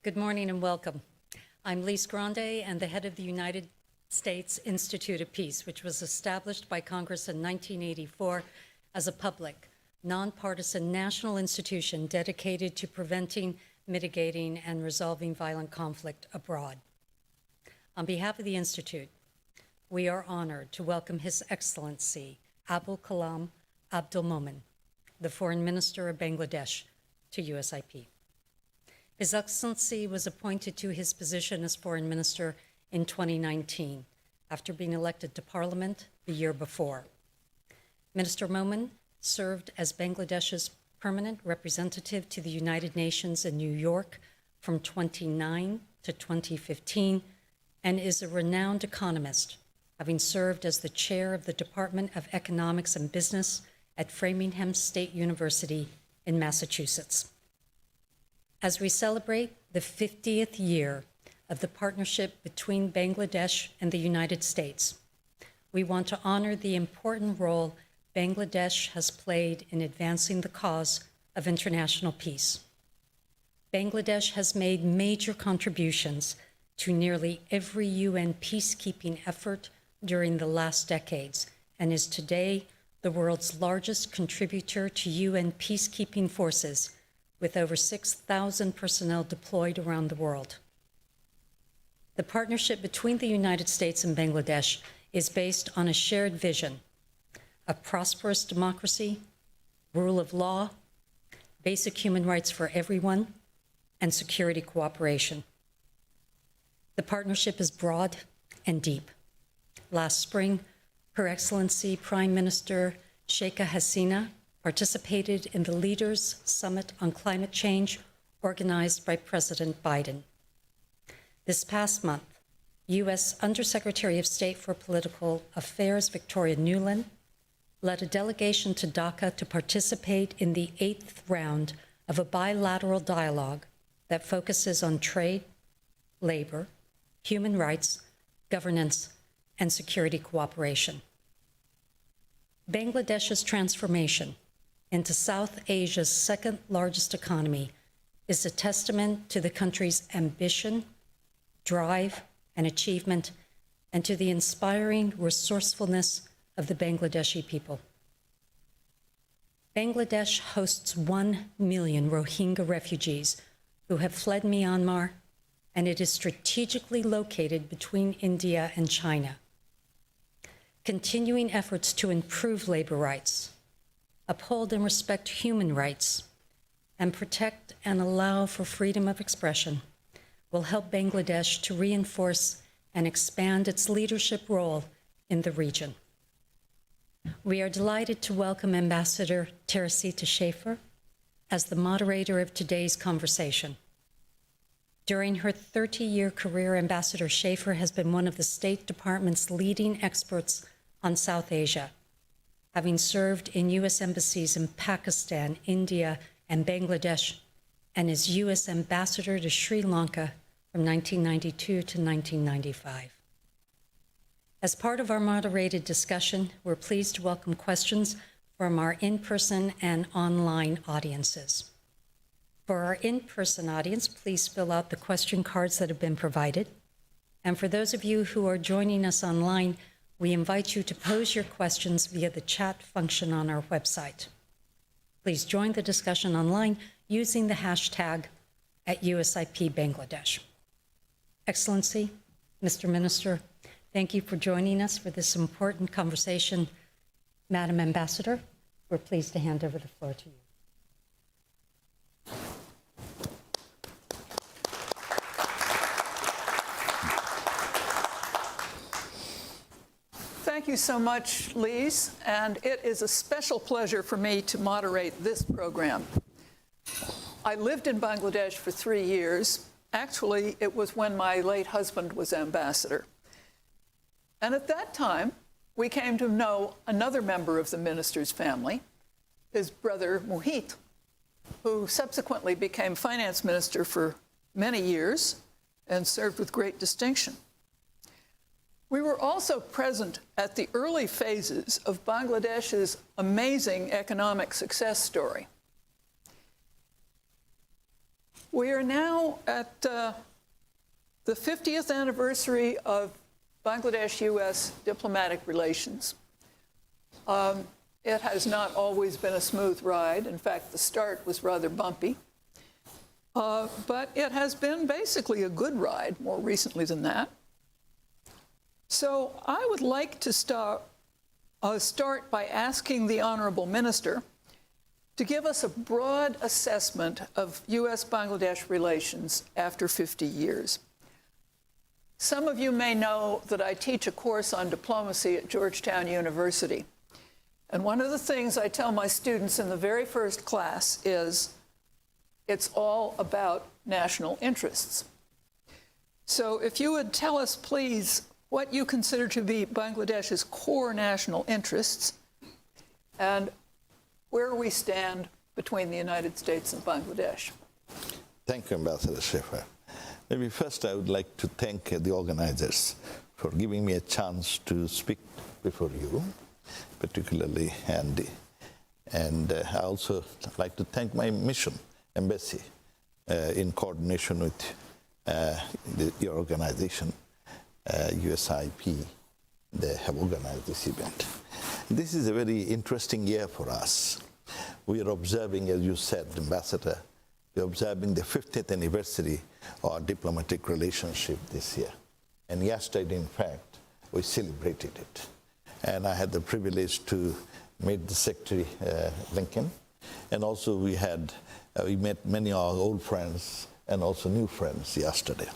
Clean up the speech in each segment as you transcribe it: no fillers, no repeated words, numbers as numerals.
Good morning and welcome. I'm Lise Grande and the head of the United States Institute of Peace, which was established by Congress in 1984 as a public, nonpartisan national institution dedicated to preventing, mitigating, and resolving violent conflict abroad. On behalf of the Institute, we are honored to welcome His Excellency Abdul Momen, the Foreign Minister of Bangladesh, to USIP. His Excellency was appointed to his position as Foreign Minister in 2019, after being elected to Parliament the year before. Minister Momen served as Bangladesh's permanent representative to the United Nations in New York from 2009 to 2015, and is a renowned economist, having served as the chair of the Department of Economics and Business at Framingham State University in Massachusetts. As we celebrate the 50th year of the partnership between Bangladesh and the United States, we want to honor the important role Bangladesh has played in advancing the cause of international peace. Bangladesh has made major contributions to nearly every UN peacekeeping effort during the last decades, and is today the world's largest contributor to UN peacekeeping forces, with over 6,000 personnel deployed around the world. The partnership between the United States and Bangladesh is based on a shared vision of prosperous democracy, rule of law, basic human rights for everyone, and security cooperation. The partnership is broad and deep. Last spring, Her Excellency Prime Minister Sheikha Hasina participated in the Leaders' Summit on Climate Change organized by President Biden. This past month, U.S. Undersecretary of State for Political Affairs Victoria Nuland led a delegation to Dhaka to participate in the 8th round of a bilateral dialogue that focuses on trade, labor, human rights, governance, and security cooperation. Bangladesh's transformation into South Asia's second largest economy is a testament to the country's ambition, drive, and achievement, and to the inspiring resourcefulness of the Bangladeshi people. Bangladesh hosts 1 million Rohingya refugees who have fled Myanmar, and it is strategically located between India and China. Continuing efforts to improve labor rights, uphold and respect human rights, and protect and allow for freedom of expression will help Bangladesh to reinforce and expand its leadership role in the region. We are delighted to welcome Ambassador Teresita Schaefer as the moderator of today's conversation. During her 30-year career, Ambassador Schaefer has been one of the State Department's leading experts on South Asia, having served in U.S. embassies in Pakistan, India, and Bangladesh, and as U.S. Ambassador to Sri Lanka from 1992 to 1995. As part of our moderated discussion, we're pleased to welcome questions from our in-person and online audiences. For our in-person audience, please fill out the question cards that have been provided. And for those of you who are joining us online, we invite you to pose your questions via the chat function on our website. Please join the discussion online using the hashtag @USIP Bangladesh. Excellency, Mr. Minister, thank you for joining us for this important conversation. Madam Ambassador, we're pleased to hand over the floor to you. Thank you so much, Lise, and it is a special pleasure for me to moderate this program. I lived in Bangladesh for 3 years. Actually, it was when my late husband was ambassador. And at that time, we came to know another member of the minister's family, his brother Mohit, who subsequently became finance minister for many years and served with great distinction. We were also present at the early phases of Bangladesh's amazing economic success story. We are now at the 50th anniversary of Bangladesh-U.S. diplomatic relations. It has not always been a smooth ride. In fact, the start was rather bumpy. But it has been basically a good ride more recently than that. So I would like to start by asking the Honorable Minister to give us a broad assessment of U.S.-Bangladesh relations after 50 years. Some of you may know that I teach a course on diplomacy at Georgetown University. And one of the things I tell my students in the very first class is it's all about national interests. So if you would tell us, please, what you consider to be Bangladesh's core national interests and where we stand between the United States and Bangladesh. Thank you, Ambassador Schaffer. Maybe first I would like to thank the organizers for giving me a chance to speak before you, particularly Andy. And I also like to thank my mission, embassy, in coordination with your organization, USIP. They have organized this event. This is a very interesting year for us. We are observing, as you said, Ambassador, we're observing the 50th anniversary of our diplomatic relationship this year. And yesterday, in fact, we celebrated it. And I had the privilege to meet the Secretary Lincoln. And also we met many of our old friends and also new friends yesterday.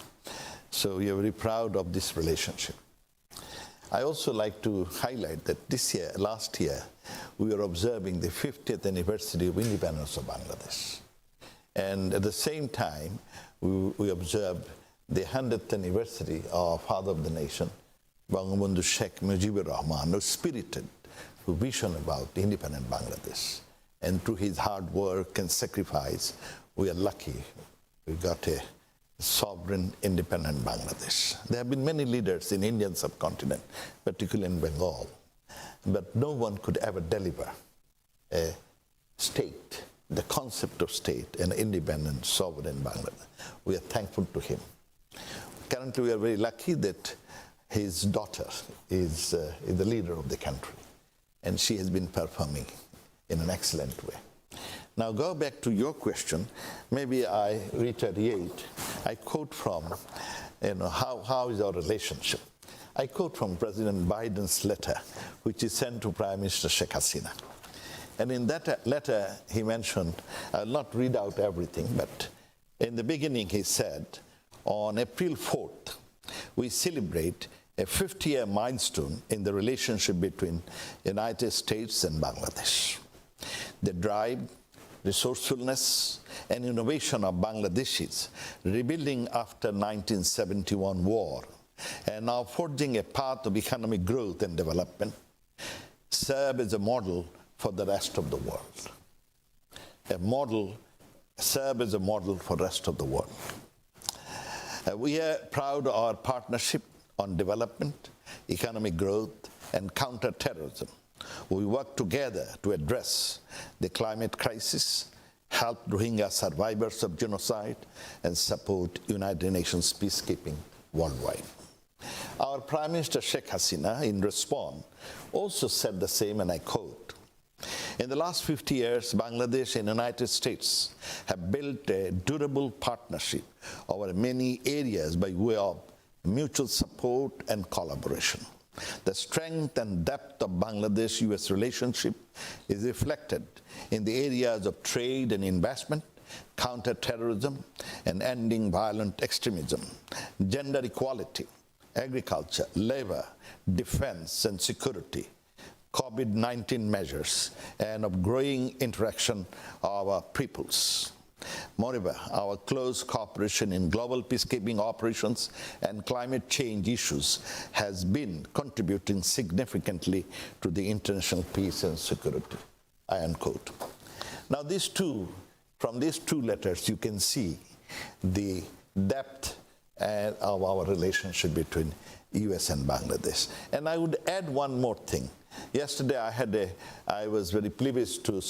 So we are very proud of this relationship. I also like to highlight that last year, we were observing the 50th anniversary of independence of Bangladesh. And at the same time, we observed the 100th anniversary of Father of the Nation, Bangabandhu Sheikh Mujibur Rahman, who spirited a vision about independent Bangladesh. And through his hard work and sacrifice, we are lucky we got a sovereign, independent Bangladesh. There have been many leaders in Indian subcontinent, particularly in Bengal, but no one could ever deliver a state, the concept of state, an independent, sovereign Bangladesh. We are thankful to him. Currently, we are very lucky that his daughter is the leader of the country, and she has been performing in an excellent way. Now, go back to your question. Maybe I reiterate. I quote from, how is our relationship? I quote from President Biden's letter, which is sent to Prime Minister Sheikh Hasina. And in that letter, he mentioned, I'll not read out everything, but in the beginning, he said, on April 4th, we celebrate a 50-year milestone in the relationship between the United States and Bangladesh. The drive, resourcefulness, and innovation of Bangladeshis rebuilding after 1971 war and now forging a path of economic growth and development serve as a model for the rest of the world. Serve as a model for the rest of the world. We are proud of our partnership on development, economic growth, and counter-terrorism. We work together to address the climate crisis, help Rohingya survivors of genocide, and support United Nations peacekeeping worldwide. Our Prime Minister Sheikh Hasina, in response, also said the same, and I quote, in the last 50 years, Bangladesh and the United States have built a durable partnership over many areas by way of mutual support and collaboration. The strength and depth of Bangladesh-U.S. relationship is reflected in the areas of trade and investment, counter-terrorism, and ending violent extremism, gender equality, agriculture, labor, defense and security, COVID-19 measures, and of growing interaction of our peoples. Moreover, our close cooperation in global peacekeeping operations and climate change issues has been contributing significantly to the international peace and security, unquote. Now, from these two letters, you can see the depth of our relationship between U.S. and Bangladesh. And I would add one more thing. Yesterday, I was very pleased to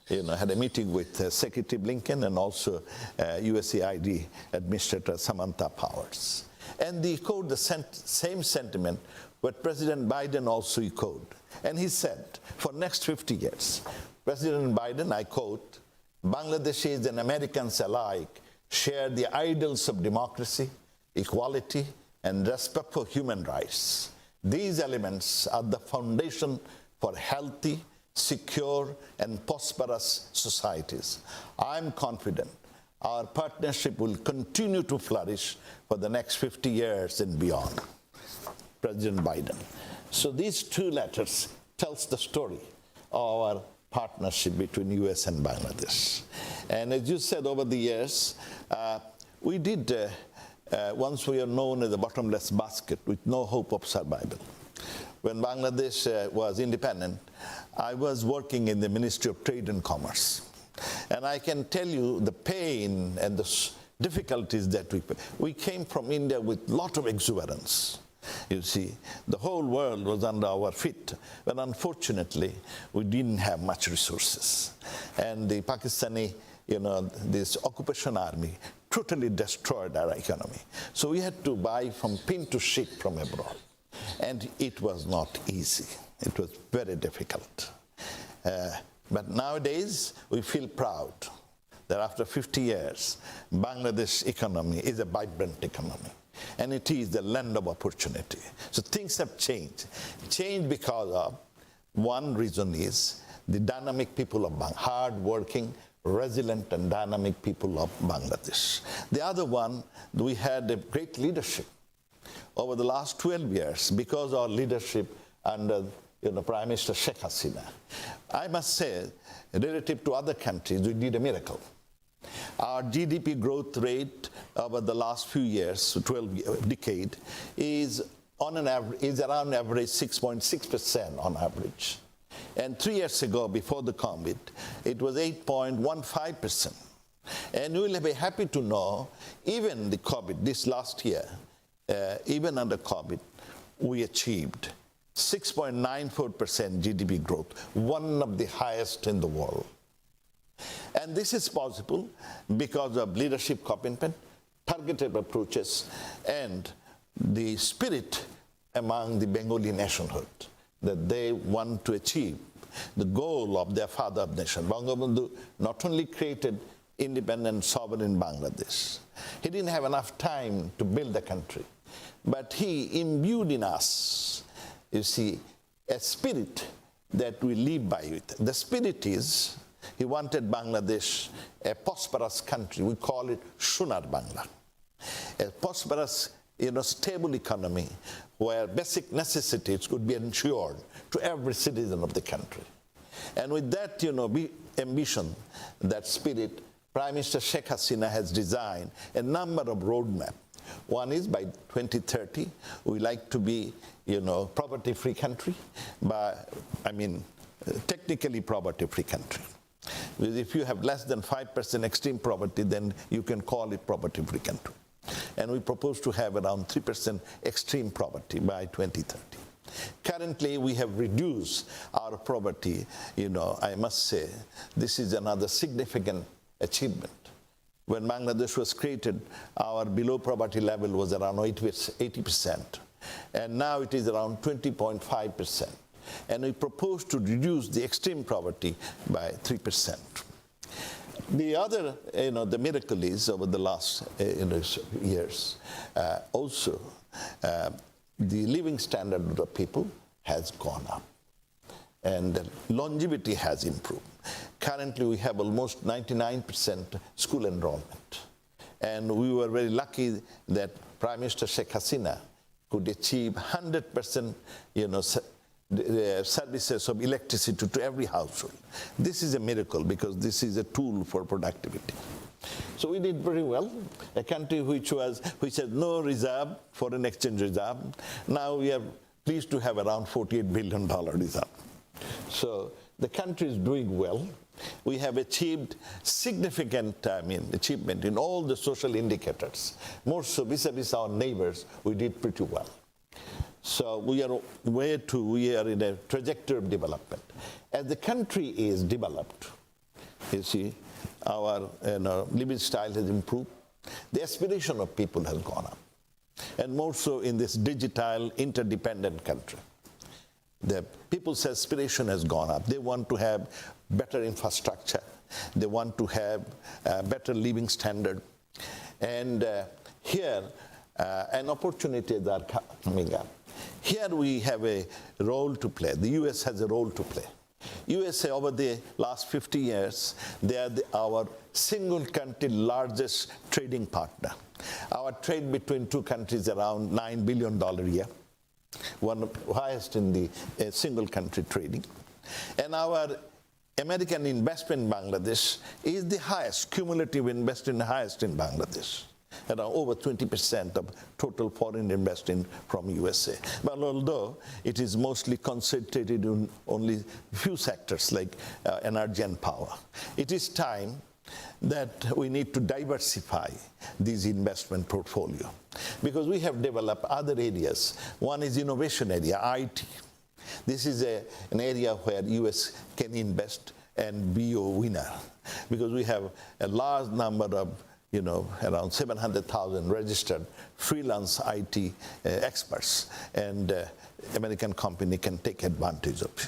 had a meeting with Secretary Blinken and also USAID Administrator Samantha Powers. And they echoed the same sentiment what President Biden also echoed. And he said, for next 50 years, President Biden, I quote, Bangladeshis and Americans alike share the ideals of democracy, equality, and respect for human rights. These elements are the foundation for healthy, secure, and prosperous societies. I'm confident our partnership will continue to flourish for the next 50 years and beyond. President Biden. So these two letters tells the story of our partnership between U.S. and Bangladesh. And as you said, over the years, we did, once we are known as a bottomless basket with no hope of survival. When Bangladesh was independent, I was working in the Ministry of Trade and Commerce. And I can tell you the pain and the difficulties that we came from India with a lot of exuberance. You see, the whole world was under our feet, but unfortunately, we didn't have much resources. And the Pakistani, this occupation army totally destroyed our economy. So we had to buy from pin to ship from abroad. And it was not easy. It was very difficult. But nowadays, we feel proud that after 50 years, Bangladesh economy is a vibrant economy. And it is the land of opportunity. So things have changed. Changed because of, one reason is the dynamic people of Bangladesh, hard-working, resilient and dynamic people of Bangladesh. The other one, we had a great leadership over the last 12 years because of our leadership under Prime Minister Sheikh Hasina. I must say, relative to other countries, we did a miracle. Our GDP growth rate over the last few years, 12 decade, is on an average, is around average 6.6% on average. And 3 years ago, before the COVID, it was 8.15%. And you will be happy to know, even the COVID, this last year, even under COVID, we achieved 6.94% GDP growth, one of the highest in the world. And this is possible because of leadership commitment, targeted approaches, and the spirit among the Bengali nationhood that they want to achieve the goal of their father of nation. Bangabandhu not only created independent, sovereign Bangladesh, he didn't have enough time to build the country, but he imbued in us, you see, a spirit that we live by it. The spirit is, he wanted Bangladesh a prosperous country. We call it Sonar Bangla. A prosperous, stable economy where basic necessities could be ensured to every citizen of the country. And with that, ambition, that spirit, Prime Minister Sheikh Hasina has designed a number of roadmaps. One is by 2030, we like to be, poverty-free country, technically poverty-free country. If you have less than 5% extreme poverty, then you can call it poverty-free country. And we propose to have around 3% extreme poverty by 2030. Currently, we have reduced our poverty. I must say, this is another significant achievement. When Bangladesh was created, our below poverty level was around 80%. And now it is around 20.5%. And we propose to reduce the extreme poverty by 3%. The other, the miracle is over the last years, also the living standard of the people has gone up. And longevity has improved. Currently, we have almost 99% school enrollment. And we were very lucky that Prime Minister Sheikh Hasina could achieve 100% services of electricity to every household. This is a miracle because this is a tool for productivity. So we did very well. A country which had no reserve, foreign exchange reserve. Now we are pleased to have around $48 billion reserve. So the country is doing well. We have achieved significant achievement in all the social indicators. More so vis-a-vis our neighbors, we did pretty well. So we are in a trajectory of development. As the country is developed, You see, our living style has improved. The aspiration of people has gone up. And more so in this digital, interdependent country. The people's aspiration has gone up. They want to have better infrastructure. They want to have better living standard. And here, an opportunities are coming up. Here we have a role to play. The U.S. has a role to play. USA over the last 50 years, they are our single country largest trading partner. Our trade between two countries around $9 billion a year, one of the highest in the single country trading. And our American investment in Bangladesh is the highest, cumulative investment highest in Bangladesh. Around over 20% of total foreign investing from USA. But although it is mostly concentrated in only few sectors like energy and power, it is time that we need to diversify this investment portfolio because we have developed other areas. One is innovation area, IT. This is an area where US can invest and be a winner because we have a large number of around 700,000 registered freelance IT experts, and American company can take advantage of it.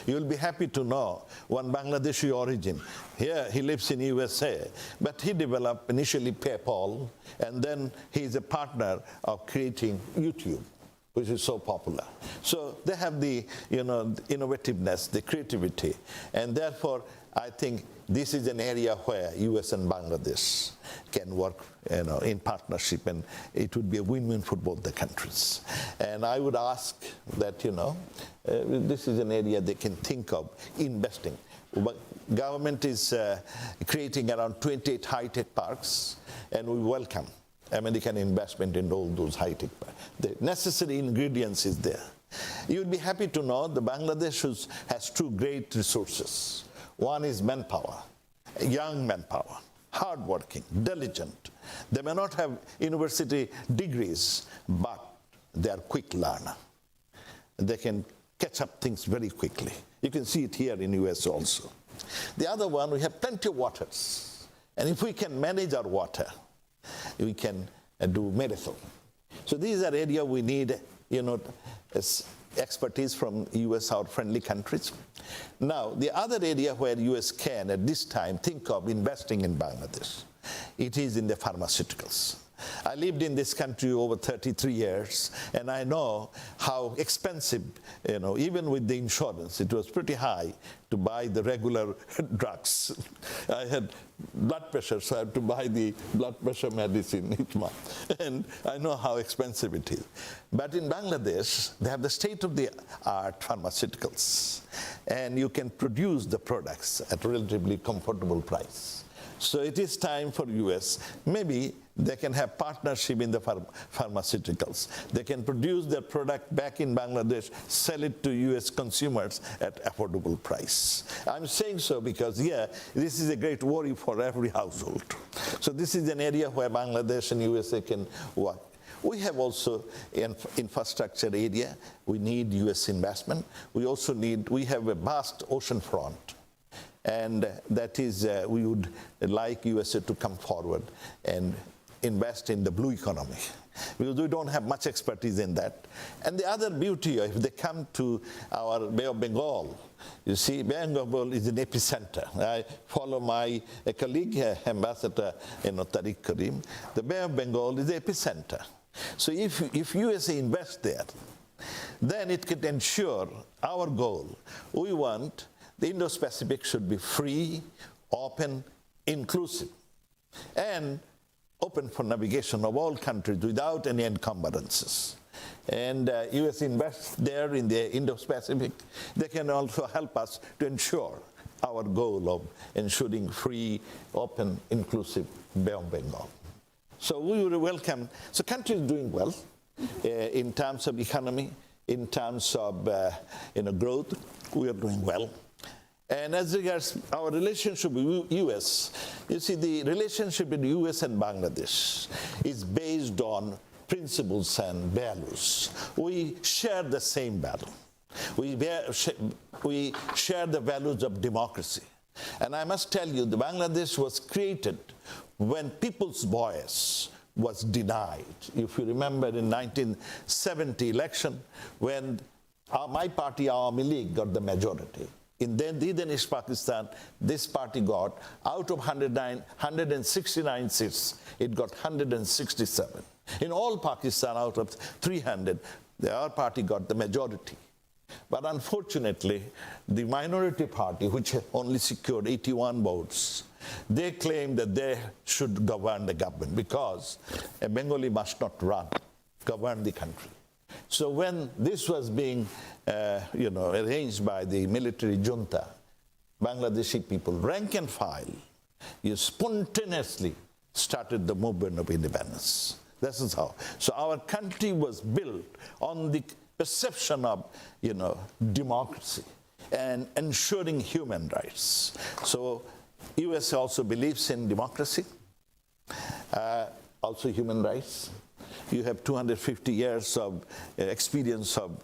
You'll be happy to know one Bangladeshi origin. Here he lives in USA, but he developed initially PayPal, and then he's a partner of creating YouTube, which is so popular. So they have the innovativeness, the creativity, and therefore I think this is an area where US and Bangladesh can work in partnership, and it would be a win-win for both the countries. And I would ask that, this is an area they can think of investing. But government is creating around 28 high-tech parks, and we welcome American investment in all those high-tech parks. The necessary ingredients is there. You'd be happy to know that Bangladesh has two great resources. One is manpower, young manpower, hardworking, diligent. They may not have university degrees, but they are quick learner. They can catch up things very quickly. You can see it here in US also. The other one, we have plenty of waters. And if we can manage our water, we can do marathon. So these are areas we need, expertise from US, our friendly countries. Now, the other area where US can, at this time, think of investing in Bangladesh, it is in the pharmaceuticals. I lived in this country over 33 years, and I know how expensive, even with the insurance, it was pretty high to buy the regular drugs. I had blood pressure, so I had to buy the blood pressure medicine each month. And I know how expensive it is. But in Bangladesh, they have the state-of-the-art pharmaceuticals, and you can produce the products at a relatively comfortable price. So it is time for US, maybe they can have partnership in the pharmaceuticals. They can produce their product back in Bangladesh, sell it to US consumers at affordable price. I'm saying so because, this is a great worry for every household. So this is an area where Bangladesh and USA can work. We have also an infrastructure area. We need US investment. We have a vast ocean front. And that is, we would like USA to come forward and invest in the blue economy, because we don't have much expertise in that. And the other beauty, if they come to our Bay of Bengal, you see, Bay of Bengal is an epicenter. I follow my colleague, Ambassador Tariq Karim. The Bay of Bengal is the epicenter. So if USA invests there, then it could ensure our goal. We want the Indo-Pacific should be free, open, inclusive, and open for navigation of all countries without any encumbrances. And US invests there in the Indo-Pacific. They can also help us to ensure our goal of ensuring free, open, inclusive Bay of Bengal. So we would welcome, so country is doing well in terms of economy, in terms of growth, we are doing well. And as regards our relationship with U.S., you see, the relationship between U.S. and Bangladesh is based on principles and values. We share the same value. We share the values of democracy. And I must tell you, the Bangladesh was created when people's voice was denied. If you remember in 1970 election, when my party, Awami League, got the majority. In then East Pakistan, this party got, out of 169 seats, it got 167. In all Pakistan, out of 300, our party got the majority. But unfortunately, the minority party, which only secured 81 votes, they claimed that they should govern the government because a Bengali must not govern the country. So when this was being arranged by the military junta, Bangladeshi people, rank and file, spontaneously started the movement of independence. This is how. So our country was built on the perception of, democracy and ensuring human rights. So U.S. also believes in democracy, also human rights. You have 250 years of experience of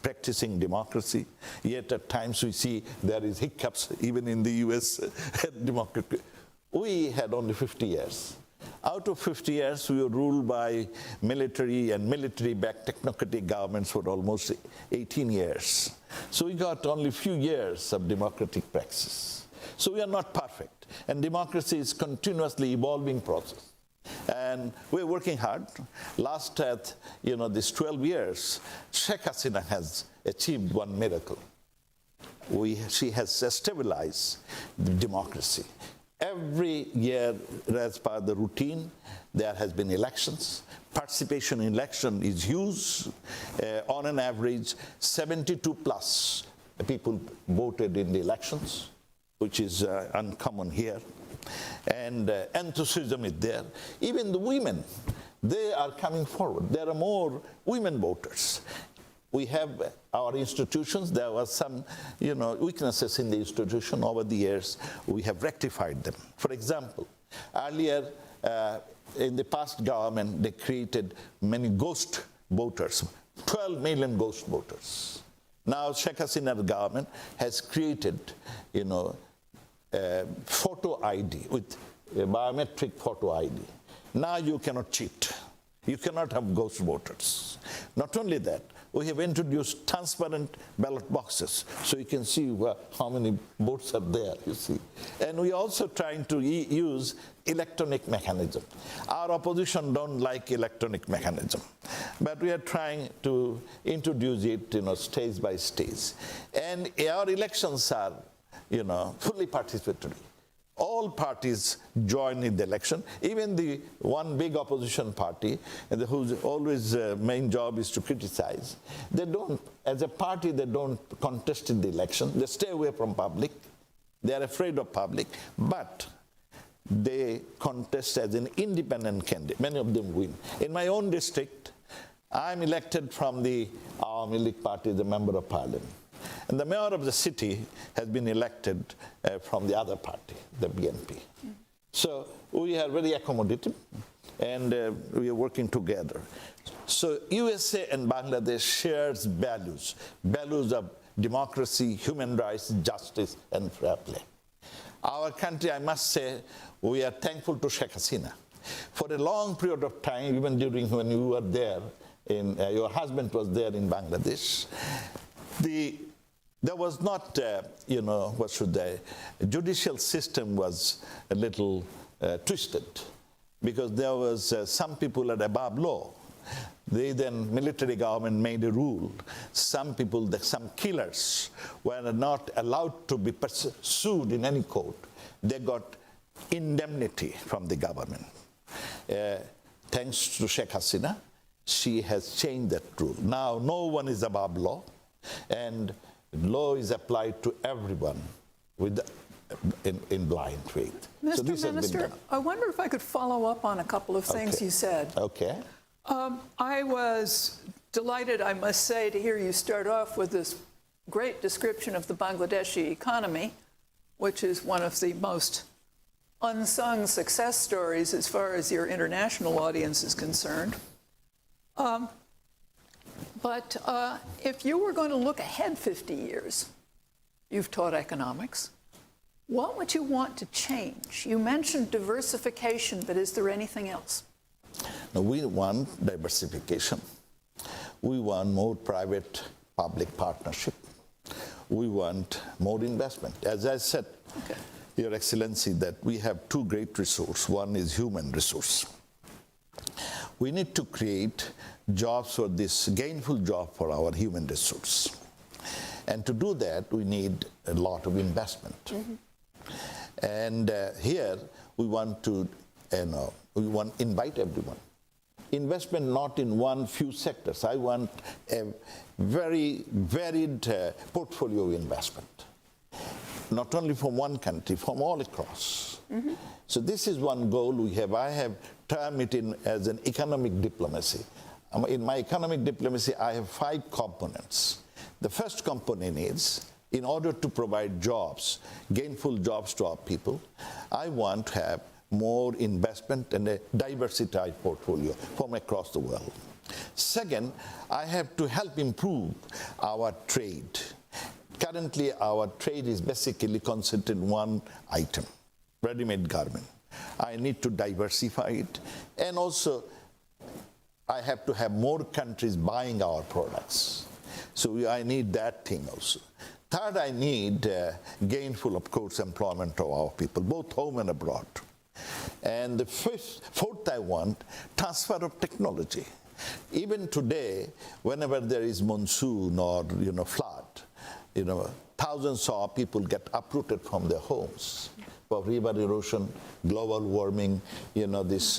practicing democracy, yet at times we see there is hiccups even in the U.S. democracy. We had only 50 years. Out of 50 years, we were ruled by military and military-backed technocratic governments for almost 18 years. So we got only a few years of democratic praxis. So we are not perfect. And democracy is continuously evolving process. And we're working hard. Last, these 12 years, Sheikh Hasina has achieved one miracle. She has stabilized the democracy. Every year, as per the routine, there has been elections. Participation in election is huge. On an average, 72 plus people voted in the elections, which is uncommon here. And enthusiasm is there. Even the women, they are coming forward. There are more women voters. We have our institutions. There were some, weaknesses in the institution over the years. We have rectified them. For example, earlier in the past government, they created many ghost voters, 12 million ghost voters. Now, Sheikh Hasina's government has created, photo ID with a biometric photo ID. Now you cannot cheat. You cannot have ghost voters. Not only that, we have introduced transparent ballot boxes, so you can see how many votes are there, you see. And we are also trying to use electronic mechanism. Our opposition don't like electronic mechanism, but we are trying to introduce it, stage by stage. And our elections are, fully participatory. All parties join in the election, even the one big opposition party, whose always main job is to criticize. They don't, as a party, they don't contest in the election. They stay away from public. They are afraid of public, but they contest as an independent candidate. Many of them win. In my own district, I'm elected from the Awami League party, the member of parliament. And the mayor of the city has been elected from the other party, the BNP. So we are very accommodative, and we are working together. So USA and Bangladesh shares values of democracy, human rights, justice, and fair play. Our country, I must say, we are thankful to Sheikh Hasina. For a long period of time, even during when you were there, your husband was there in Bangladesh, there was not, the judicial system was a little twisted, because there was some people at above law. They then, military government made a rule. Some people, some killers were not allowed to be pursued in any court. They got indemnity from the government. Thanks to Sheikh Hasina, she has changed that rule. Now, no one is above law, and law is applied to everyone in blind faith. Mr. So this Minister, has been done. I wonder if I could follow up on a couple of things you said. Okay. I was delighted, I must say, to hear you start off with this great description of the Bangladeshi economy, which is one of the most unsung success stories as far as your international audience is concerned. But if you were going to look ahead 50 years, you've taught economics, What would you want to change? You mentioned diversification, but is there anything else? Now, we want diversification. We want more private-public partnership. We want more investment. As I said, Your Excellency, that we have two great resources. One is human resource. We need to create jobs for this, gainful job for our human resource. And to do that, we need a lot of investment. And here, we want to, invite everyone. Investment not in one few sectors. I want a very varied portfolio of investment. Not only from one country, from all across. So this is one goal we have. I have termed it as an economic diplomacy. In my economic diplomacy, I have 5 components. The first component is, in order to provide jobs, gainful jobs to our people, I want to have more investment and a diversified portfolio from across the world. Second, I have to help improve our trade. Currently, our trade is basically concentrated in one item, ready-made garment. I need to diversify it, and also I have to have more countries buying our products. So I need that thing also. Third, I need gainful, of course, employment of our people, both home and abroad. And the fourth, I want transfer of technology. Even today, whenever there is monsoon or flood, thousands of people get uprooted from their homes for river erosion, global warming, this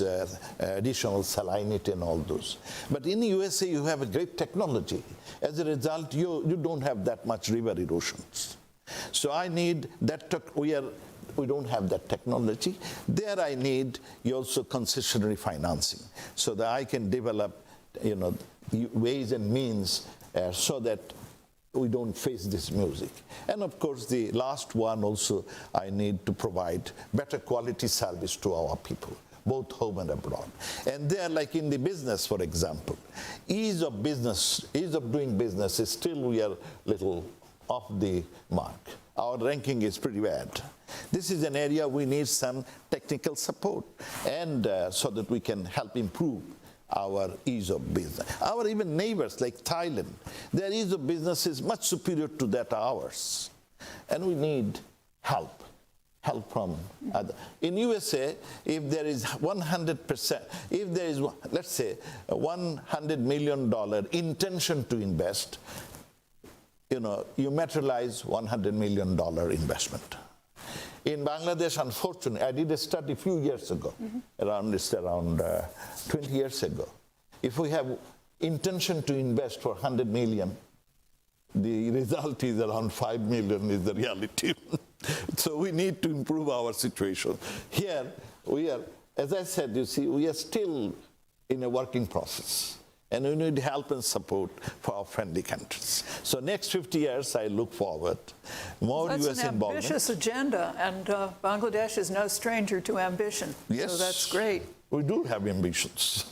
additional salinity and all those. But in the USA, you have a great technology. As a result, you don't have that much river erosions. So I need that. We don't have that technology. There I need also concessionary financing so that I can develop ways and means so that we don't face this music. And of course, the last one also, I need to provide better quality service to our people, both home and abroad. And there, like in the business, for example, ease of doing business is still, we are little off the mark. Our ranking is pretty bad. This is an area we need some technical support, and so that we can help improve our ease of business. Our even neighbors like Thailand, their ease of business is much superior to that ours. And we need help from others. In USA, if there is 100%, if there is, let's say, $100 million intention to invest, you materialize $100 million investment. In Bangladesh, unfortunately, I did a study a few years ago, around 20 years ago. If we have intention to invest for 100 million, the result is around 5 million is the reality. So we need to improve our situation. Here, we are, as I said, we are still in a working process. And we need help and support for our friendly countries. So next 50 years, I look forward. More that's U.S. involvement. That's an ambitious agenda, and Bangladesh is no stranger to ambition. Yes. So that's great. We do have ambitions.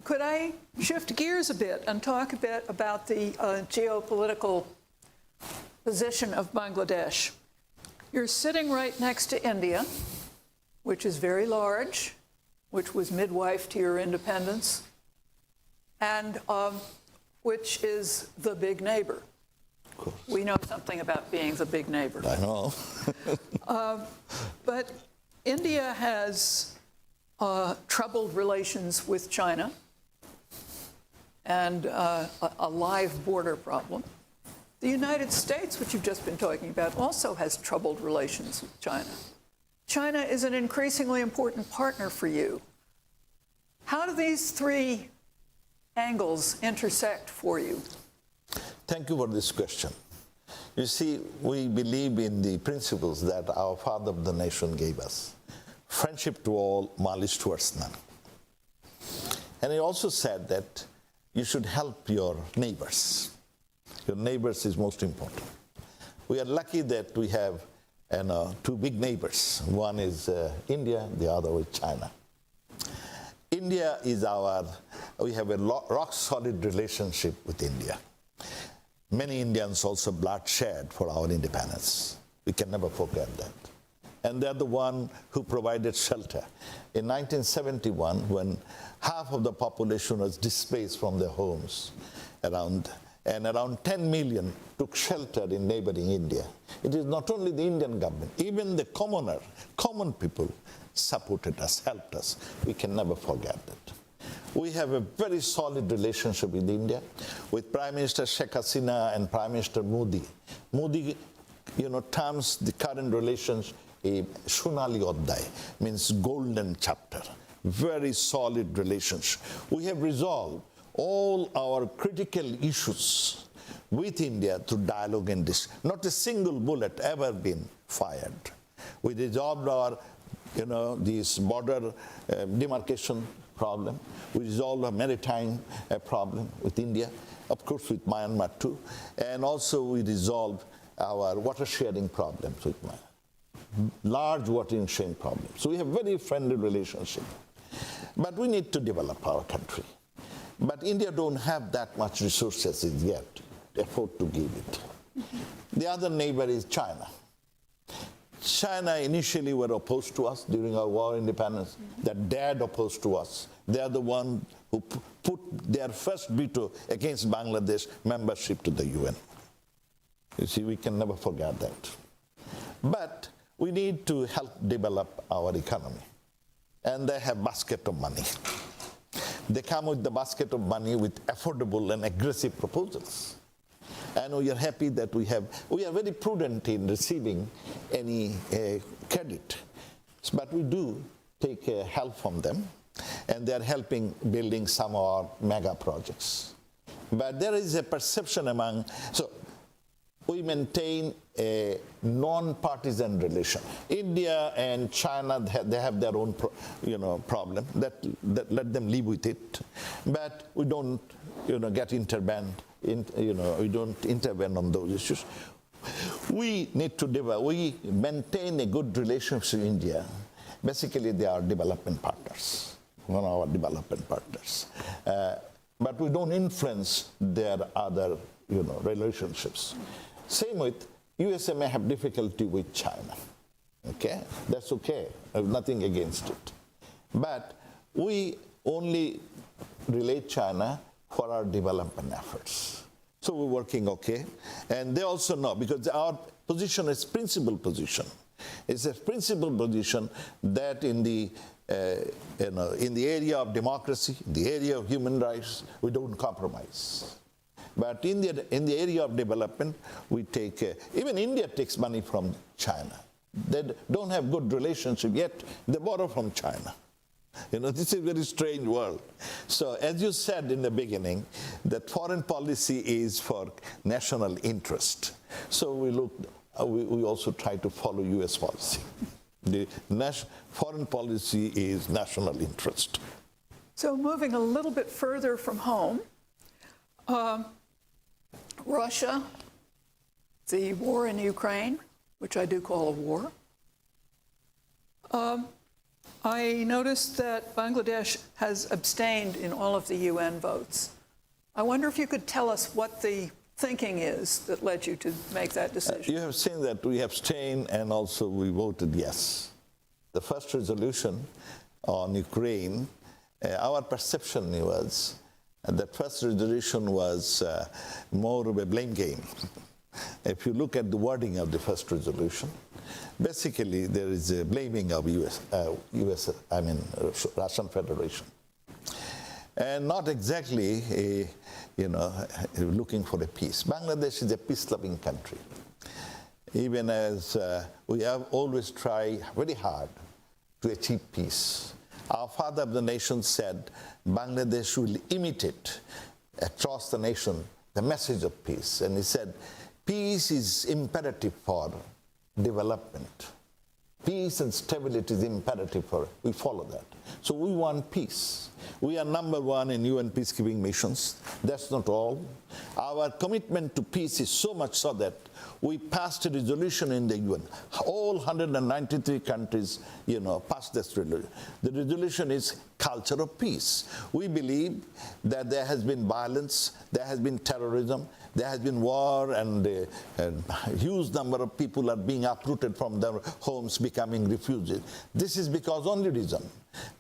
Could I shift gears a bit and talk a bit about the geopolitical position of Bangladesh? You're sitting right next to India, which is very large, which was midwife to your independence, and which is the big neighbor. Of course. We know something about being the big neighbor. I know. But India has troubled relations with China and a live border problem. The United States, which you've just been talking about, also has troubled relations with China. China is an increasingly important partner for you. How do these three angles intersect for you? Thank you for this question. You see, we believe in the principles that our father of the nation gave us. Friendship to all, malice towards none. And he also said that you should help your neighbors. Your neighbors is most important. We are lucky that we have two big neighbors. One is India, the other is China. India is we have a rock-solid relationship with India. Many Indians also blood shed for our independence. We can never forget that. and they're the one who provided shelter. In 1971, when half of the population was displaced from their homes, around 10 million took shelter in neighboring India. It is not only the Indian government, even the common people supported us, helped us. We can never forget that. We have a very solid relationship with India, with Prime Minister Sheikh Hasina and Prime Minister Modi. Modi, terms the current relations a Shunali Oddai, means golden chapter. Very solid relationship. We have resolved all our critical issues with India through dialogue and this. Not a single bullet ever been fired. We resolved our, this border demarcation problem. We resolved our maritime problem with India, of course with Myanmar too. And also we resolved our water sharing problems with Myanmar. Large water sharing problems. So we have very friendly relationship. But we need to develop our country. But India don't have that much resources yet to afford to give it. The other neighbor is China. China initially were opposed to us during our war of independence. They dared oppose to us. They are the one who put their first veto against Bangladesh membership to the UN. You see, we can never forget that. But we need to help develop our economy. And they have basket of money. They come with the basket of money with affordable and aggressive proposals. And we are happy that we are very prudent in receiving any credit. But we do take help from them. And they are helping building some of our mega projects. But there is a perception so we maintain a non-partisan relation. India and China, they have their own problem. That let them live with it. But we don't get intervened. We don't intervene on those issues. We need to we maintain a good relationship with India. Basically, they are development partners, one of our development partners. But we don't influence their other relationships. Same with USA may have difficulty with China. Okay, that's okay. I have nothing against it. But we only relate China for our development efforts. So we're working okay. And they also know, because our position is principal position. It's a principal position that in the area of democracy, in the area of human rights, we don't compromise. But in the area of development, we take, even India takes money from China. They don't have good relationship yet, they borrow from China. This is a very strange world. So as you said in the beginning, that foreign policy is for national interest. So we also try to follow US policy. The foreign policy is national interest. So moving a little bit further from home, Russia, the war in Ukraine, which I do call a war. I noticed that Bangladesh has abstained in all of the UN votes. I wonder if you could tell us what the thinking is that led you to make that decision. You have seen that we abstained and also we voted yes. The first resolution on Ukraine, our perception was that first resolution was more of a blame game. If you look at the wording of the first resolution, basically there is a blaming of Russian Federation. And not exactly looking for a peace. Bangladesh is a peace-loving country. Even as we have always tried very hard to achieve peace. Our father of the nation said Bangladesh will imitate across the nation the message of peace. And he said, peace is imperative for development. Peace and stability is imperative for, we follow that. So we want peace. We are number one in UN peacekeeping missions. That's not all. Our commitment to peace is so much so that we passed a resolution in the UN. All 193 countries, passed this resolution. The resolution is culture of peace. We believe that there has been violence, there has been terrorism, there has been war, and a huge number of people are being uprooted from their homes, becoming refugees. This is because only reason,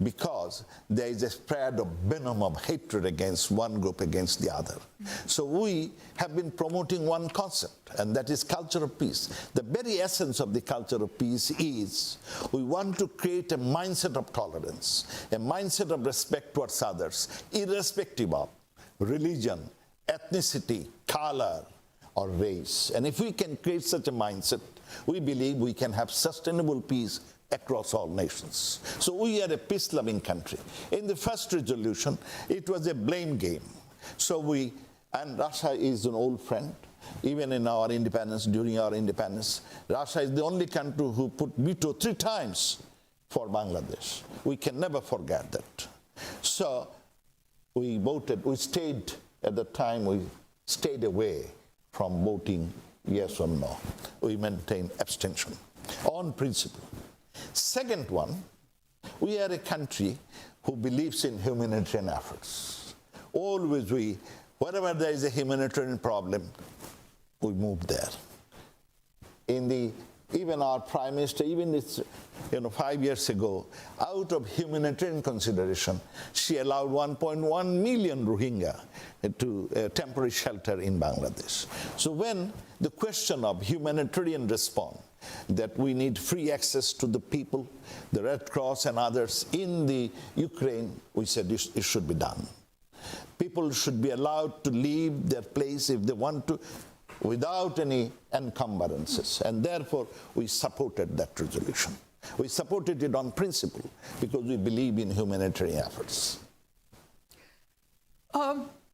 because there is a spread of venom of hatred against one group against the other. So we have been promoting one concept, and that is culture of peace. The very essence of the culture of peace is we want to create a mindset of tolerance, a mindset of respect towards others, irrespective of religion, ethnicity, color, or race. And if we can create such a mindset, we believe we can have sustainable peace across all nations. So we are a peace-loving country. In the first resolution, it was a blame game. And Russia is an old friend. Even in our independence, during our independence, Russia is the only country who put veto 3 times for Bangladesh. We can never forget that. So we voted, at the time, we stayed away from voting yes or no. We maintained abstention on principle. Second one, we are a country who believes in humanitarian efforts. Always wherever there is a humanitarian problem, we move there. Even our Prime Minister, 5 years ago, out of humanitarian consideration, she allowed 1.1 million Rohingya to temporary shelter in Bangladesh. So when the question of humanitarian response, that we need free access to the people, the Red Cross and others in the Ukraine, we said it should be done. People should be allowed to leave their place if they want to, without any encumbrances. And therefore, we supported that resolution. We supported it on principle because we believe in humanitarian efforts.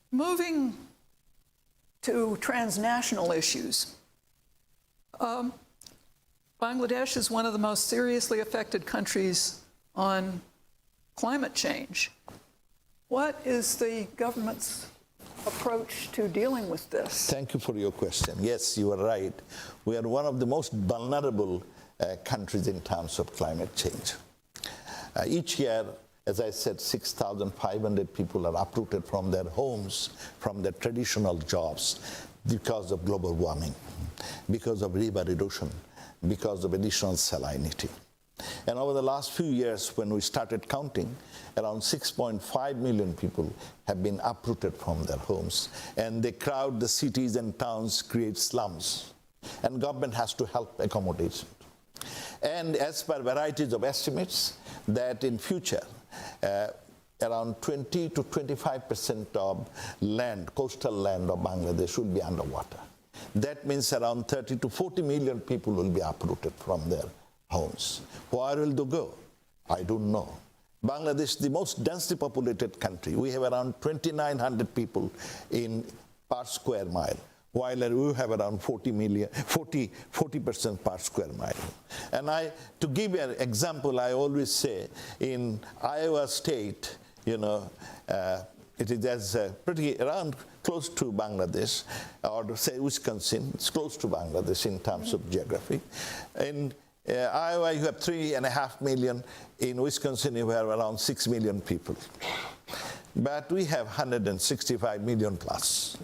Moving to transnational issues. Bangladesh is one of the most seriously affected countries on climate change. What is the government's approach to dealing with this? Thank you for your question. Yes, you are right. We are one of the most vulnerable countries in terms of climate change. Each year, as I said, 6,500 people are uprooted from their homes, from their traditional jobs, because of global warming, because of river erosion, because of additional salinity. And over the last few years, when we started counting, around 6.5 million people have been uprooted from their homes. And they crowd the cities and towns, create slums. And government has to help accommodate it. And as per varieties of estimates, that in future, around 20 to 25% of land, coastal land of Bangladesh will be underwater. That means around 30 to 40 million people will be uprooted from their homes. Where will they go? I don't know. Bangladesh is the most densely populated country. We have around 2,900 people per square mile, while we have around 40% per square mile. And to give you an example, I always say in Iowa State, it is pretty around close to Bangladesh, or say Wisconsin, it's close to Bangladesh in terms of geography. In Iowa, you have 3.5 million. In Wisconsin, you have around 6 million people. But we have 165 million plus.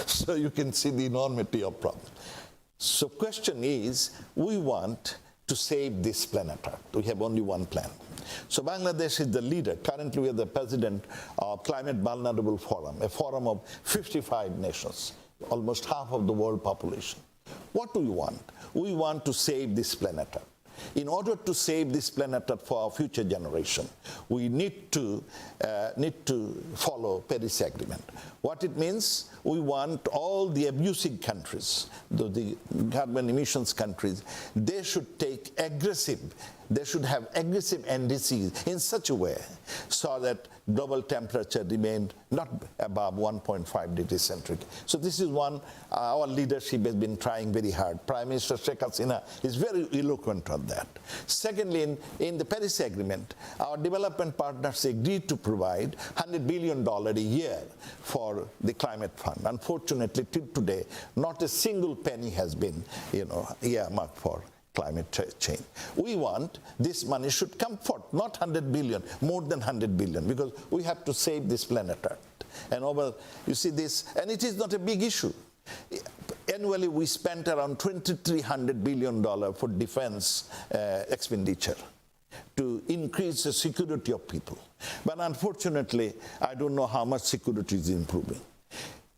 So you can see the enormity of problem. So question is, we want to save this planet Earth. We have only one planet. So Bangladesh is the leader. Currently, we are the president of Climate Vulnerable Forum, a forum of 55 nations, almost half of the world population. What do we want? We want to save this planet Earth. In order to save this planet Earth for our future generation, we need to follow Paris Agreement. What it means, we want all the abusing countries, the carbon emissions countries, they should take aggressive they should have aggressive NDCs in such a way so that global temperature remained not above 1.5 degrees centigrade. So this is one, our leadership has been trying very hard. Prime Minister Sheikh Hasina is very eloquent on that. Secondly, in the Paris Agreement, our development partners agreed to provide $100 billion a year for the climate fund. Unfortunately, till today, not a single penny has been, earmarked for climate change. We want this money should come forth, not 100 billion, more than 100 billion, because we have to save this planet Earth. And you see this, and it is not a big issue. Annually, we spent around $2,300 billion for defense expenditure to increase the security of people. But unfortunately, I don't know how much security is improving.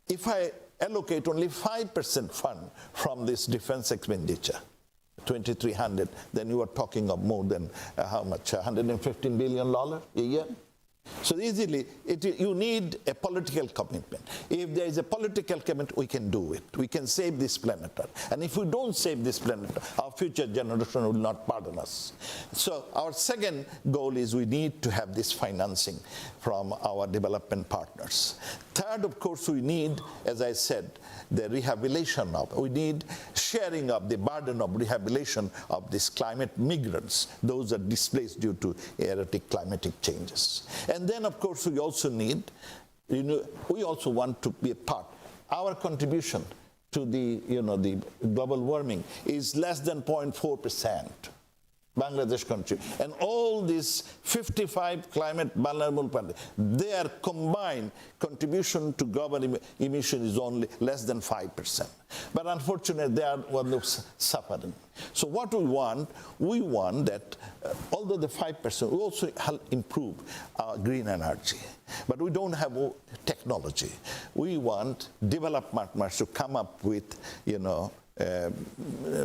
If I allocate only 5% fund from this defense expenditure, 2,300, then you are talking of more than how much, $115 billion a year? So easily, you need a political commitment. If there is a political commitment, we can do it. We can save this planet Earth. And if we don't save this planet, our future generation will not pardon us. So our second goal is we need to have this financing from our development partners. Third, of course, we need, as I said, the rehabilitation of, we need sharing of the burden of rehabilitation of these climate migrants, those are displaced due to erratic climatic changes. And then, of course, we also need, we also want to be a part. Our contribution to the, the global warming is less than 0.4%. Bangladesh country. And all these 55 climate vulnerable countries, their combined contribution to global emission is only less than 5%. But unfortunately, they are one of suffering. So what we want that, although the 5%, we also help improve our green energy. But we don't have technology. We want developed partners to come up with,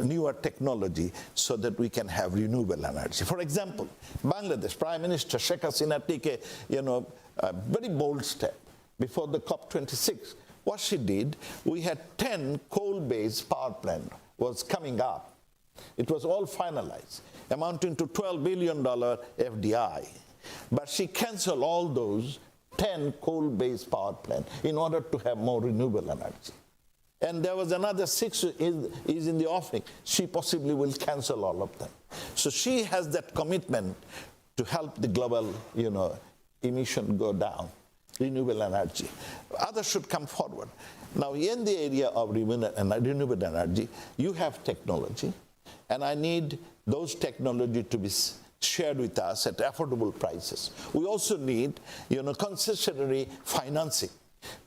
newer technology so that we can have renewable energy. For example, Bangladesh Prime Minister Sheikh Hasina took a very bold step before the COP26. What she did, we had 10 coal-based power plant was coming up. It was all finalized, amounting to $12 billion FDI. But she canceled all those 10 coal-based power plants in order to have more renewable energy. And there was another 6 is in the offing. She possibly will cancel all of them. So she has that commitment to help the global, emission go down, renewable energy. Others should come forward. Now, in the area of renewable energy, you have technology, and I need those technology to be shared with us at affordable prices. We also need, concessionary financing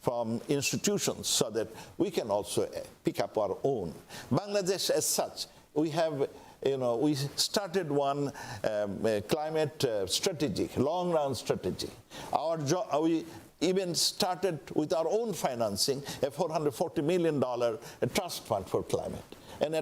from institutions so that we can also pick up our own. Bangladesh as such, we have, we started one climate strategy, long-run strategy. We even started with our own financing, a $440 million trust fund for climate, and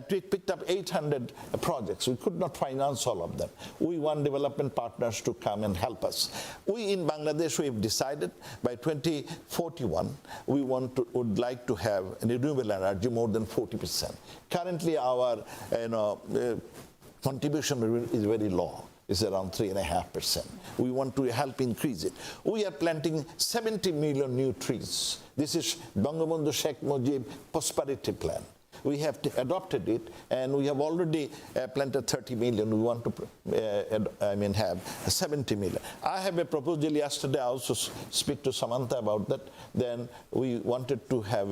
picked up 800 projects. We could not finance all of them. We want development partners to come and help us. We in Bangladesh, we've decided by 2041, we would like to have renewable energy more than 40%. Currently, our contribution is very low. It's around 3.5%. We want to help increase it. We are planting 70 million new trees. This is Bangabandhu Sheikh Mujib Prosperity Plan. We have adopted it, and we have already planted 30 million. We want to, have 70 million. I have a proposal yesterday. I also speak to Samantha about that. Then we wanted to have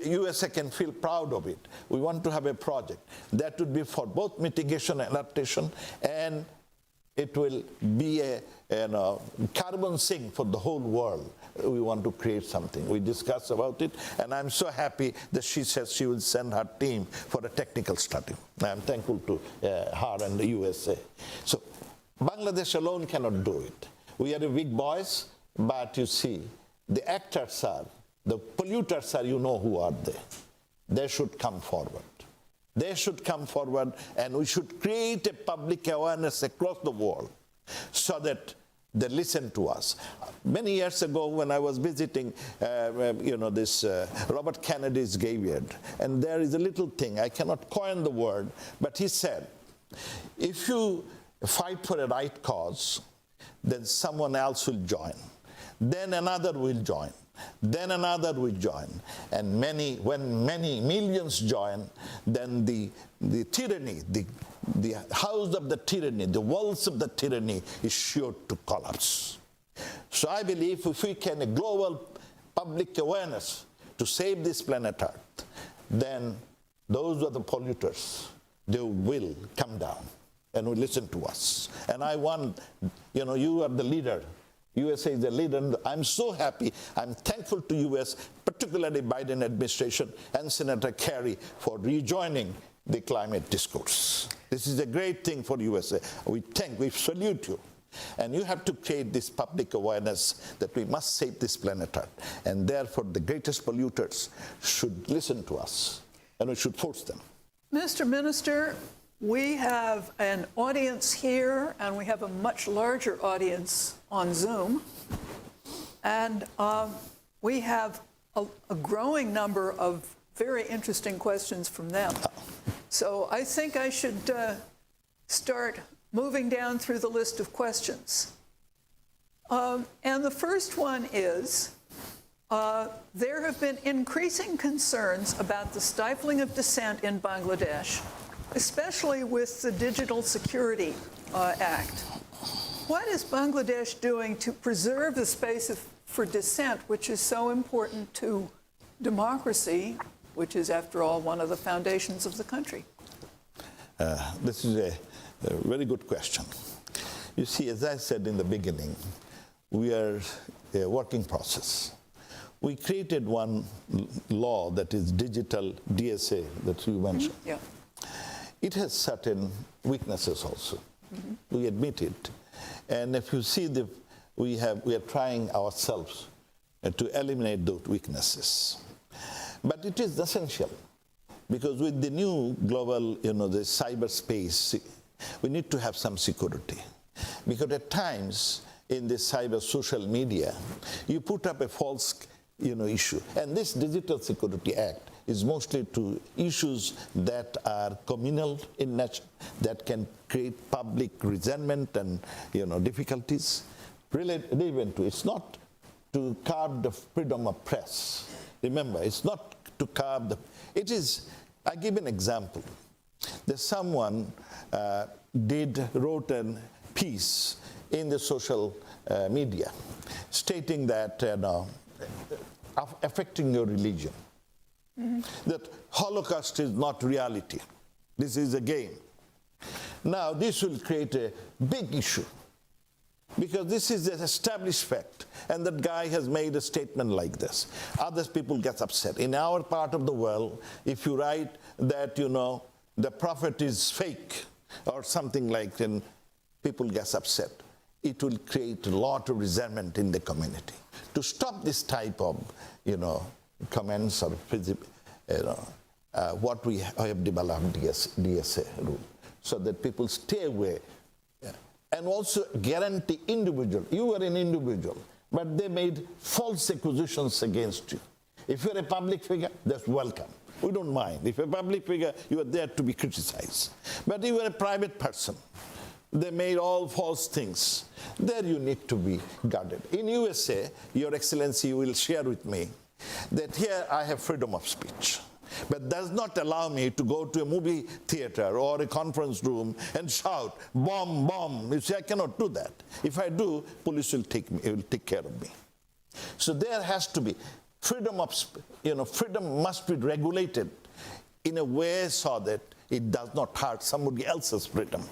USA can feel proud of it. We want to have a project that would be for both mitigation and adaptation, and it will be a carbon sink for the whole world. We want to create something. We discussed about it, and I'm so happy that she says she will send her team for a technical study. I'm thankful to her and the USA. So Bangladesh alone cannot do it. We are the big boys, but you see, the actors are, the polluters are, who are they. They should come forward. They should come forward, and we should create a public awareness across the world so that they listen to us. Many years ago, when I was visiting, this Robert Kennedy's graveyard, and there is a little thing, I cannot coin the word, but he said, If you fight for a right cause, then someone else will join. Then another will join. Then another will join. And when many millions join, then the tyranny, the house of the tyranny, the walls of the tyranny is sure to collapse. So I believe if we can a global public awareness to save this planet Earth, then those are the polluters. They will come down and will listen to us. And I want, you are the leader. USA is the leader. And I'm so happy. I'm thankful to US, particularly Biden administration and Senator Kerry for rejoining the climate discourse. This is a great thing for USA. We salute you. And you have to create this public awareness that we must save this planet Earth. And therefore, the greatest polluters should listen to us, and we should force them. Mr. Minister, we have an audience here, and we have a much larger audience on Zoom. And we have a growing number of very interesting questions from them. So I think I should start moving down through the list of questions. And the first one is, there have been increasing concerns about the stifling of dissent in Bangladesh, especially with the Digital Security Act. What is Bangladesh doing to preserve the space for dissent, which is so important to democracy, which is, after all, one of the foundations of the country? This is a very good question. You see, as I said in the beginning, we are a working process. We created one law that is digital DSA that you mentioned. Yeah. It has certain weaknesses also. We admit it. And if you see, we are trying ourselves to eliminate those weaknesses. But it is essential, because with the new global, the cyberspace, we need to have some security. Because at times, in the cyber social media, you put up a false issue. And this Digital Security Act is mostly to issues that are communal in nature, that can create public resentment and difficulties. Relevant to it's not to curb the freedom of press. Remember, it's not to curb it is. I give an example. There's someone wrote a piece in the social media stating that affecting your religion, that Holocaust is not reality. This is a game. Now, this will create a big issue, because this is an established fact, and that guy has made a statement like this. Other people get upset. In our part of the world, if you write that, the prophet is fake or something like that, and people get upset, it will create a lot of resentment in the community. To stop this type of, comments or what we have developed DSA rule, so that people stay away. And also guarantee individual. You are an individual, but they made false accusations against you. If you're a public figure, that's welcome. We don't mind. If you're a public figure, you are there to be criticized. But if you are a private person, they made all false things. There you need to be guarded. In USA, Your Excellency, you will share with me that here I have freedom of speech, but does not allow me to go to a movie theater or a conference room and shout, bomb, bomb. You see, I cannot do that. If I do, police will take care of me. So there has to be freedom of, freedom must be regulated in a way so that it does not hurt somebody else's freedom.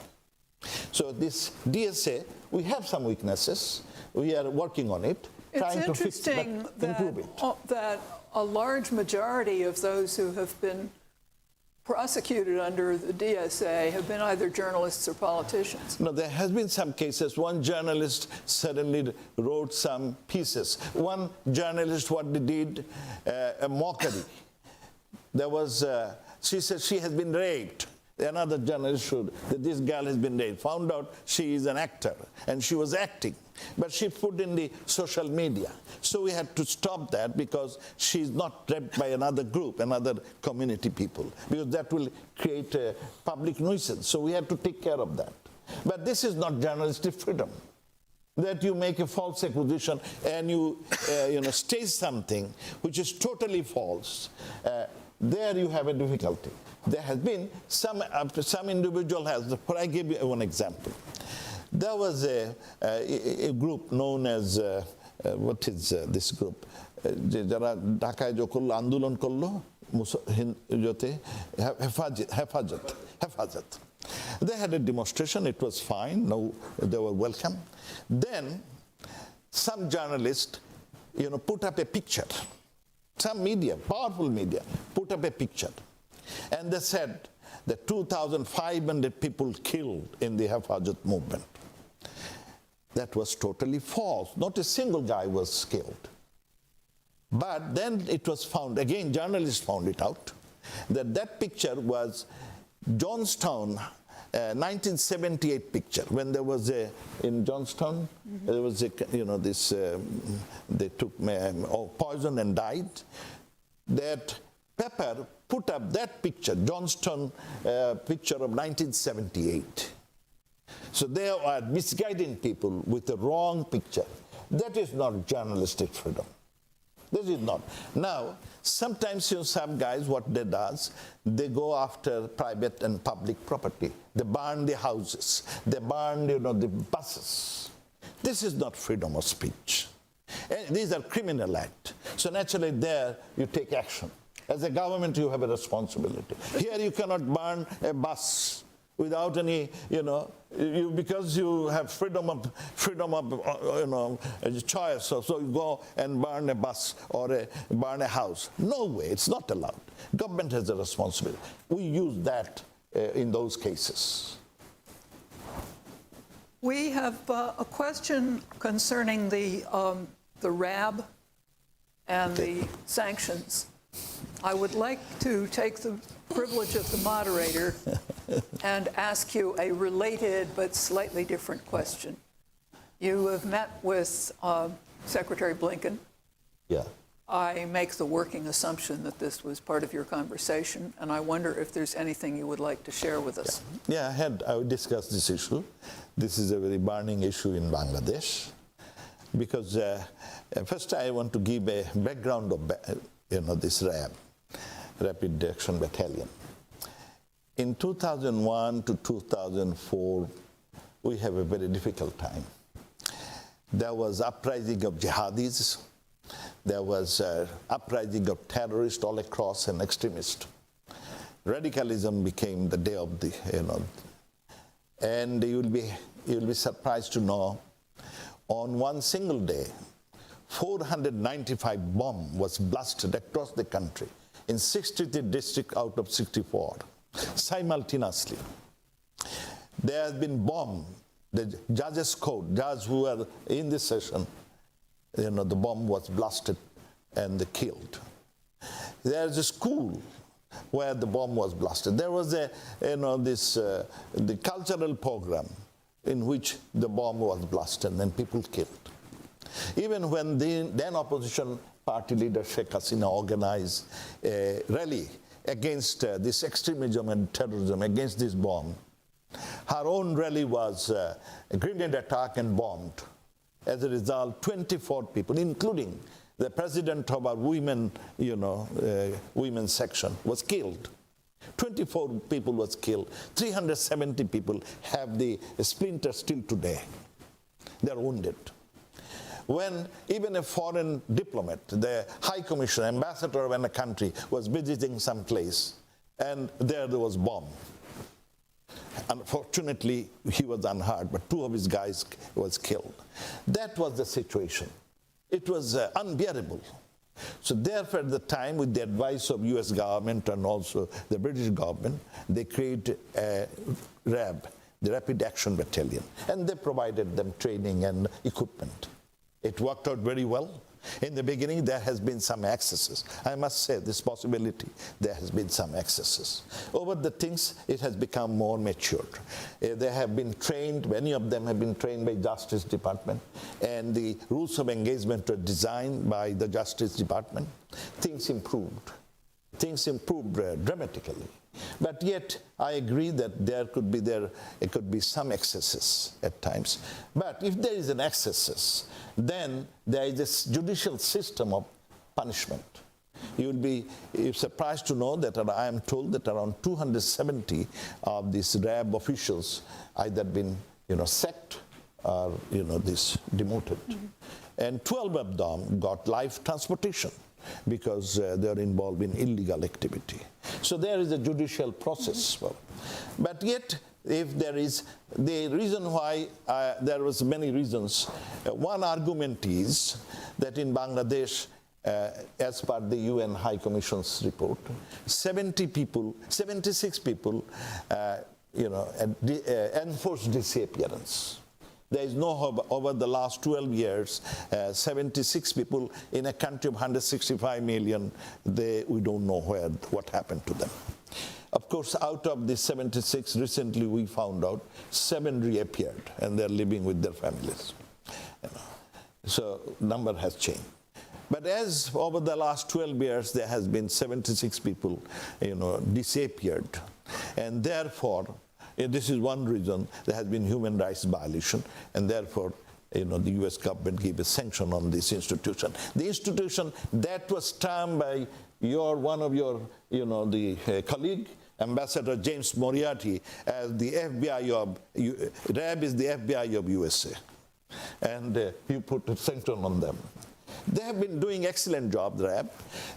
So this DSA, we have some weaknesses. We are working on it, trying to fix it, improve it. That a large majority of those who have been prosecuted under the DSA have been either journalists or politicians. No, there has been some cases. One journalist suddenly wrote some pieces. One journalist, what they did, a mockery. There was, she said she has been raped. Another journalist showed that this girl has been raped. Found out she is an actor, and she was acting. But she put in the social media. So we had to stop that because she's not raped by another group, another community people, because that will create a public nuisance. So we had to take care of that. But this is not journalistic freedom. That you make a false accusation and you stage something which is totally false. There you have a difficulty. There has been some individual has, but I give you one example. There was a group known as, what is this group? যারা ঢাকায় যে করলো আন্দোলন করলো হেফাজত. They had a demonstration, it was fine, no, they were welcome. Then some journalists, put up a picture. Some media, powerful media, put up a picture. And they said that 2,500 people killed in the Hafajat movement. That was totally false. Not a single guy was killed. But then it was found, again, journalists found it out, that that picture was Johnstown, 1978 picture, when there was in Johnstown, there was they took poison and died. That paper put up that picture, Johnstown picture of 1978. So they are misguiding people with the wrong picture. That is not journalistic freedom. This is not. Now, sometimes some guys, what they does, they go after private and public property. They burn the houses. They burn, the buses. This is not freedom of speech. And these are criminal acts. So naturally there you take action. As a government you have a responsibility. Here you cannot burn a bus without any, because you have freedom of choice. So you go and burn a bus or burn a house. No way, it's not allowed. Government has a responsibility. We use that in those cases. We have a question concerning the RAB and the sanctions. I would like to take the privilege of the moderator and ask you a related but slightly different question. You have met with Secretary Blinken. Yeah. I make the working assumption that this was part of your conversation, and I wonder if there's anything you would like to share with us. Yeah, I would discuss this issue. This is a very burning issue in Bangladesh. Because first I want to give a background of this RAB, Rapid Action Battalion. In 2001 to 2004, we have a very difficult time. There was uprising of jihadis. There was uprising of terrorists all across and extremists. Radicalism became the day of the, and you'll be surprised to know, on one single day, 495 bombs was blasted across the country in 63 districts out of 64, simultaneously. There has been bomb. The judges' court, judges who were in this session, the bomb was blasted and they killed. There's a school where the bomb was blasted. There was the cultural program in which the bomb was blasted and people killed. Even when the then opposition party leader Sheikh Hasina organized a rally against this extremism and terrorism, against this bomb, her own rally was a grenade attack and bombed. As a result, 24 people, including the president of our women's section, was killed. 24 people was killed. 370 people have the splinters still today. They're wounded. When even a foreign diplomat, the high commissioner, ambassador of a country, was visiting some place, and there was bomb. Unfortunately, he was unhurt, but 2 of his guys was killed. That was the situation. It was unbearable. So therefore, at the time, with the advice of U.S. government and also the British government, they created a RAB, the Rapid Action Battalion, and they provided them training and equipment. It worked out very well. In the beginning, there has been some excesses. I must say, this possibility, there has been some excesses. Over the things, it has become more matured. They have been trained, many of them have been trained by Justice Department, and the rules of engagement were designed by the Justice Department. Things improved. Things improved dramatically. But yet, I agree that it could be some excesses at times. But if there is an excesses, then there is this judicial system of punishment. You'll be surprised to know that I am told that around 270 of these RAB officials either been, sacked or, demoted. Mm-hmm. And 12 of them got life transportation, because they are involved in illegal activity. So there is a judicial process. Mm-hmm. But yet, if there is, the reason why, there was many reasons. One argument is that in Bangladesh, as per the UN High Commission's report, 76 people, enforced disappearance. There is no, over the last 12 years, 76 people in a country of 165 million, we don't know what happened to them. Of course, out of the 76, recently we found out 7 reappeared, and they're living with their families. So number has changed. But as over the last 12 years, there has been 76 people, disappeared, and therefore, this is one reason there has been human rights violation, and therefore, the U.S. government gave a sanction on this institution. The institution that was termed by one of your, colleague, Ambassador James Moriarty, as the FBI of, RAB is the FBI of USA. And you put a sanction on them. They have been doing excellent job, RAB,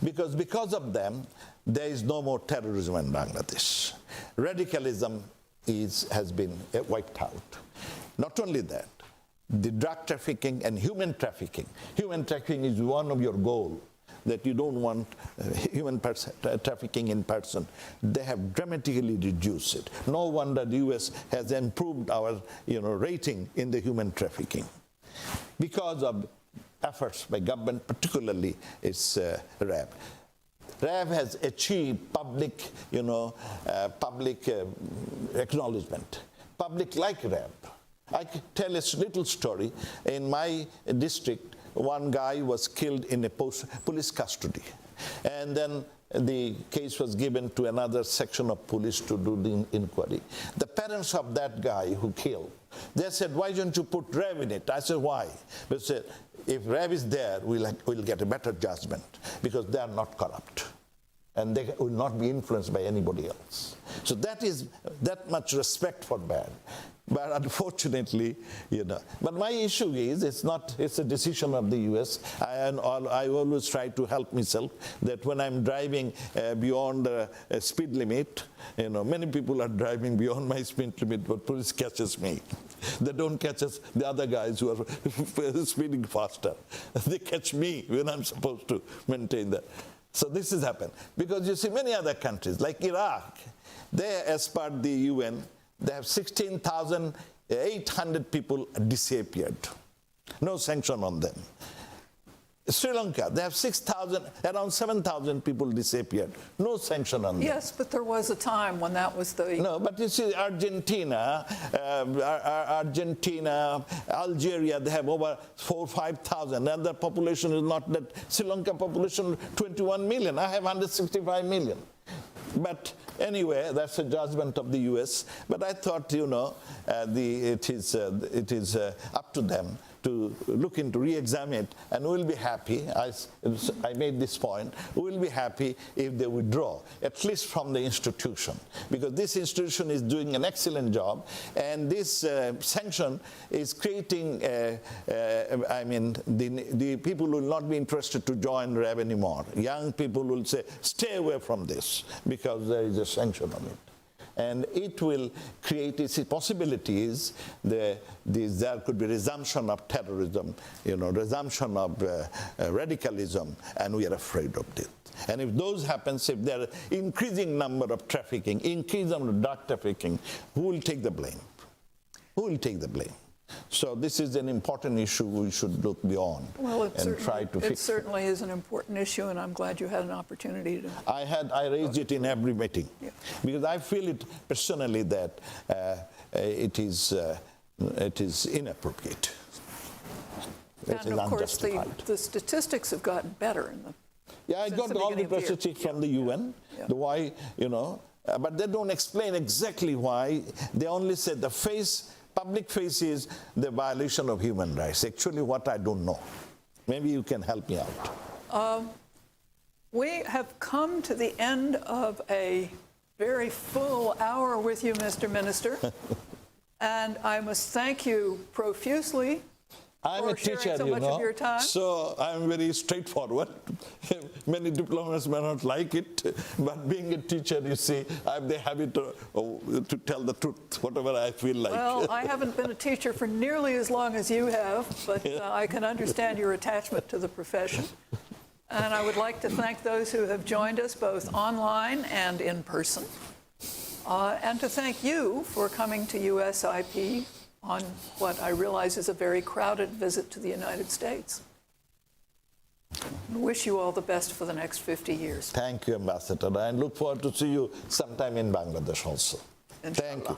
because of them, there is no more terrorism in Bangladesh. Radicalism has been wiped out. Not only that, the drug trafficking and human trafficking. Human trafficking is one of your goals, that you don't want human trafficking in person. They have dramatically reduced it. No wonder the U.S. has improved our rating in the human trafficking, because of efforts by government, particularly its RAB. RAB has achieved public, acknowledgement. Public like RAB. I can tell a little story. In my district, one guy was killed in a police custody. And then the case was given to another section of police to do the inquiry. The parents of that guy who killed, they said, why don't you put RAB in it? I said, why? They said, if RAB is there, we'll get a better judgment, because they are not corrupt. And they will not be influenced by anybody else. So that is that much respect for RAB. But unfortunately, But my issue is, it's a decision of the U.S. I always try to help myself that when I'm driving beyond a speed limit, many people are driving beyond my speed limit, but police catches me. They don't catch us, the other guys who are speeding faster. They catch me when I'm supposed to maintain that. So this has happened. Because you see, many other countries, like Iraq, they, as per the UN, they have 16,800 people disappeared. No sanction on them. Sri Lanka, they have around 7,000 people disappeared. No sanction on them. Yes, but there was a time when that was the... No, but you see, Argentina, Algeria, they have over 4,000 or 5,000, and the population is not that. Sri Lanka population, 21 million. I have 165 million. But anyway, that's a judgment of the U.S. But I thought, it is up to them to look into, re-examine it, and we'll be happy, as I made this point, we'll be happy if they withdraw, at least from the institution, because this institution is doing an excellent job, and this sanction is creating, the people will not be interested to join RAB anymore. Young people will say, stay away from this, because there is a sanction on it. And it will create its possibilities. There could be resumption of terrorism, resumption of radicalism, and we are afraid of it. And if those happens, if there are increasing number of trafficking, increasing number of drug trafficking, who will take the blame? Who will take the blame? So this is an important issue we should look beyond Well, and try to it fix. certainly is an important issue, and I'm glad you had an opportunity to. I raised it in every meeting because I feel it personally that it is inappropriate. It is And of course, unjustified. the statistics have gotten better in the. Yeah, I since got the all the beginning of the year. statistics from the UN, the why, but they don't explain exactly why. They only said the public face is the violation of human rights. Actually, what I don't know. Maybe you can help me out. We have come to the end of a very full hour with you, Mr. Minister, and I must thank you profusely. I'm a sharing teacher, so much of your time. so I'm very straightforward. Many diplomats may not like it, but being a teacher, you see, I have the habit to tell the truth, whatever I feel like. Well, I haven't been a teacher for nearly as long as you have, but I can understand your attachment to the profession. And I would like to thank those who have joined us both online and in person, and to thank you for coming to USIP on what I realize is a very crowded visit to the United States. I wish you all the best for the next 50 years. Thank you, Ambassador, and look forward to see you sometime in Bangladesh also. Inshallah. Thank you.